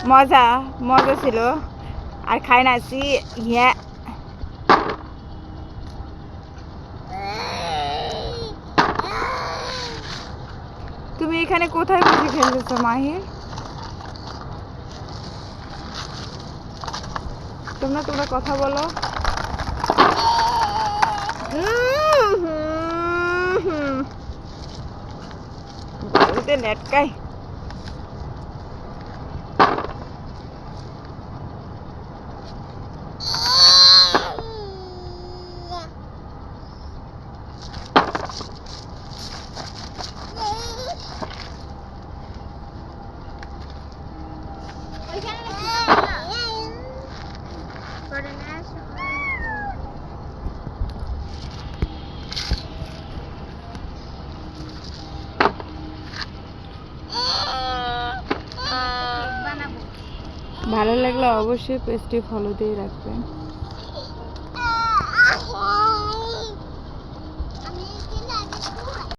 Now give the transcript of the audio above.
মজা মজা ছিল আর খাই না সি ইয়া তুমি এখানে কোথায় বসে খেলতেছো মাহির? তোমরা কথা বলো। বাড়িতে নেটকাই ভালো লাগলে অবশ্যই পেজটি ফলো দিয়ে রাখবেন।